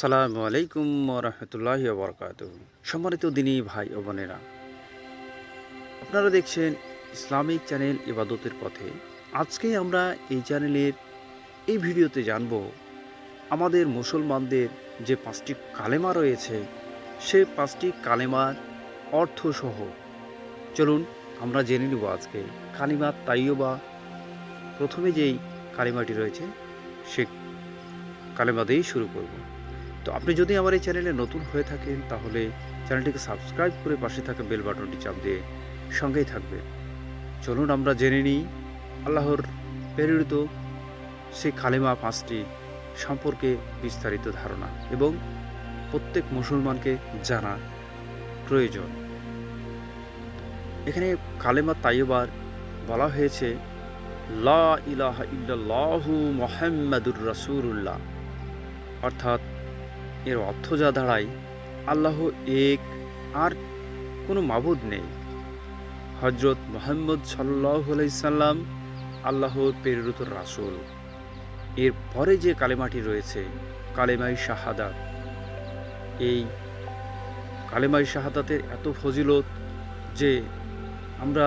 আসসালামু আলাইকুম রহমতুল্লাহি বারকাতুহু। সম্মানিত দিনী ভাই ও বোনেরা, আপনারা দেখছেন ইসলামিক চ্যানেল ইবাদতের পথে। আজকে আমরা এই চ্যানেলের এই ভিডিওতে জানব আমাদের মুসলমানদের যে ৫টি কালেমা রয়েছে, সে ৫টি কালেমার অর্থসহ। চলুন আমরা জেনে নেব আজকে কালিমা তাইয়্যিবা। প্রথমে যেই কালিমাটি রয়েছে সে কালেমা দিয়েই শুরু করব। তো আপনি যদি আমার এই চ্যানেলে নতুন হয়ে থাকেন, তাহলে চ্যানেলটিকে সাবস্ক্রাইব করে পাশে থাকা বেল বাটনটি চাপ দিয়ে সঙ্গেই থাকবেন। চলুন আমরা জেনে নিই আল্লাহর প্রেরিত সেই কালেমা ৫টি সম্পর্কে বিস্তারিত ধারণা, এবং প্রত্যেক মুসলমানকে জানা প্রয়োজন। এখানে কালেমা তাইয়্যিবার বলা হয়েছে লা ইলাহা ইল্লাল্লাহু মুহাম্মাদুর রাসূলুল্লাহ, অর্থাৎ এর অর্থ যা দাঁড়ায়, আল্লাহ এক, আর কোনো মাবুদ নেই। হজরত মুহাম্মদ সাল্লাল্লাহু আলাইহি সাল্লাম আল্লাহর প্রেরিত রাসূল। এর পরে যে কালেমাটি রয়েছে কালেমায়ে শাহাদাত, এই কালেমায়ে শাহাদাতের এত ফজিলত যে আমরা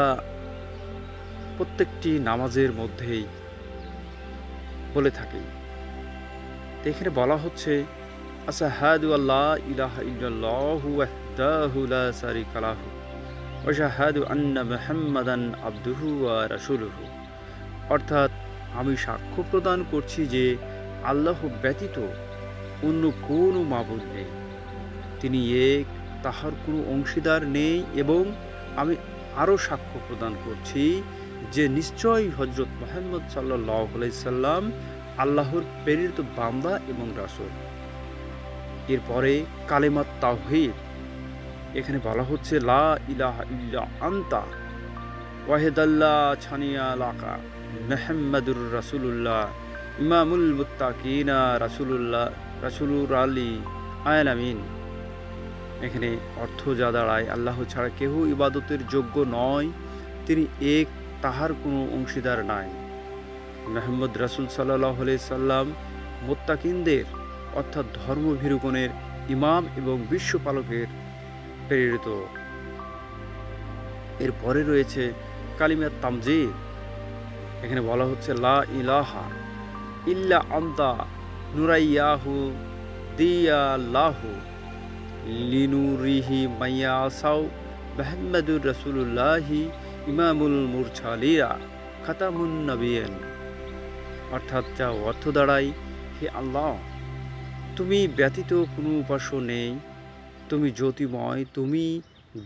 প্রত্যেকটি নামাজের মধ্যেই বলে থাকি। তো এখানে বলা হচ্ছে আশহাদু আল্লা ইলাহা ইল্লাল্লাহু ওয়াহদাহু লা শারীকা লাহু ওয়া আশহাদু আন্না মুহাম্মাদান আবদুহু ওয়া রাসূলুহু, অর্থাৎ আমি সাক্ষ্য প্রদান করছি যে আল্লাহ ব্যতীত অন্য কোনো মাবুদ নেই, তিনি এক, তাহার কোনো অংশীদার নেই, এবং আমি আরও সাক্ষ্য প্রদান করছি যে নিশ্চয়ই হজরত মুহাম্মদ সাল্লাল্লাহু আলাইহি সাল্লাম আল্লাহর প্রেরিত বান্দা এবং রাসূল। এরপরে কালেমা তাওহীদ, এখানে বলা হচ্ছে লা ইলাহা ইল্লা আনতা ওয়াহিদাল্লা ছানিয়া লাকা মুহাম্মাদুর রাসূলুল্লাহ ইমামুল মুত্তাকিনা রাসূলুল্লাহ রাসূলুর আলী আলামিন। এখানে অর্থ যা দাঁড়ায়, আল্লাহ ছাড়া কেহ ইবাদতের যোগ্য নয়, তিনি এক, তাহার কোনো অংশীদার নাই। মুহাম্মদ রাসূল সাল্লাল্লাহু আলাইহি সাল্লাম মুত্তাকিনদের অর্থাৎ ধর্মভীরুগণের ইমাম এবং বিশ্বপালকের প্রেরিত। এরপরে রয়েছে কালিমা তামজিদ, এখানে বলা হচ্ছে লা ইলাহা ইল্লা আনতা নুরাইয়াহু দিয়াল্লাহু লিনুরিহি মাইয়াসাউ মুহাম্মাদুর রাসূলুল্লাহি ইমামুল মুরসালিনা খাতামুন নবিয়্যিন, অর্থাৎ যা অর্থ দাঁড়ায়, হে আল্লাহ, তুমি ব্যতীত কোনো উপাস্য নেই, তুমি জ্যোতিময়, তুমি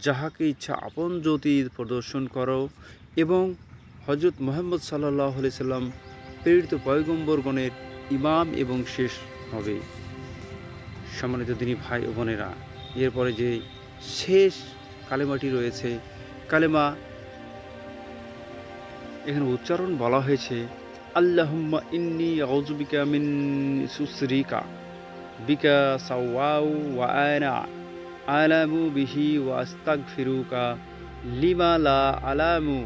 যাহাকে ইচ্ছা আপন জ্যোতি প্রদর্শন করো, এবং হজরত মুহাম্মদ সাল্লাল্লাহু আলাইহি সাল্লাম প্রেরিত পয়গম্বরগণের ইমাম এবং শেষ হবে। সম্মানিত দিনী ভাই ও বোনেরা, এরপরে যে শেষ কালেমাটি রয়েছে কালেমা, এখানে উচ্চারণ বলা হয়েছে আল্লাহুম্মা ইন্নী আউযু বিকা মিন সুসরিকা বিকা সাওয়াউ ওয়া আনা আলামু বিহি ওয়া আস্তাগফিরুকা লিমা লা আলামু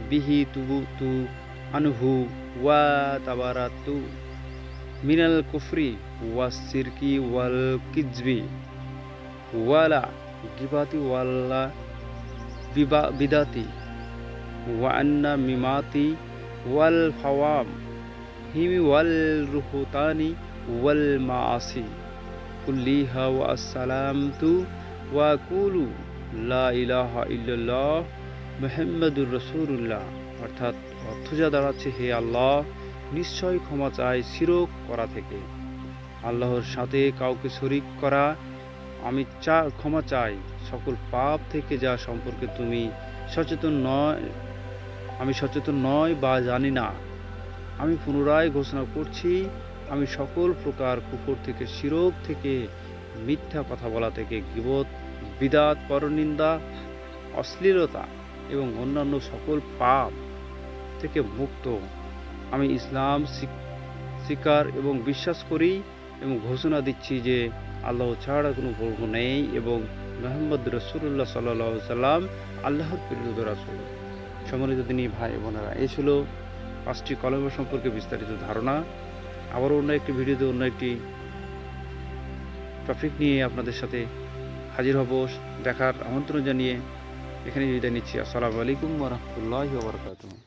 বিহি তুবতু আনহু ওয়া তাবারাতু মিনাল কুফরি ওয়াস শিরকি ওয়াল কিযবি ওয়ালা গিবাতি ওয়াল্লা বিদাতি ওয়া আন্না মিমাতি ওয়াল ফাওয়াম হিমি ওয়াল রুহুতানি ওয়াল মাআসি কুল্লিহা ওয়া আসসালামতু ওয়া কুলু লা ইলাহা ইল্লাল্লাহ মুহাম্মাদুর রাসূলুল্লাহ, অর্থাৎ অর্থ যা দাঁড়াচ্ছে, হে আল্লাহ, নিশ্চয় ক্ষমা চাই শিরক করা থেকে, আল্লাহর সাথে কাউকে শরীক করা, আমি ক্ষমা চাই সকল পাপ থেকে যা সম্পর্কে আমি সচেতন নয় বা জানি না। আমি পুনরায় ঘোষণা করছি, আমি সকল প্রকার কুফর থেকে, শিরক থেকে, মিথ্যা কথা বলা থেকে, গীবত, বিদাত, পরনিন্দা, অশ্লীলতা এবং অন্যান্য সকল পাপ থেকে মুক্ত। আমি ইসলাম স্বীকার এবং বিশ্বাস করি এবং ঘোষণা দিচ্ছি যে আল্লাহ ছাড়া কোনো প্রভু নেই, এবং মুহাম্মদ রাসূলুল্লাহ সাল্লাল্লাহু আলাইহি সাল্লাম আল্লাহর প্রেরিত রাসূল। সম্মানিত দিনী ভাই বোনেরা, এই ছিল ৫টি কালেমা সম্পর্কে বিস্তারিত ধারণা। আবারও অন্য একটি ভিডিওতে অন্য একটি টপিক নিয়ে আপনাদের সাথে হাজির হব। দেখার আমন্ত্রণ জানিয়ে এখানে বিদায় নিচ্ছি। আসসালামু আলাইকুম ওয়া রাহমাতুল্লাহি ওয়া বারাকাতুহু।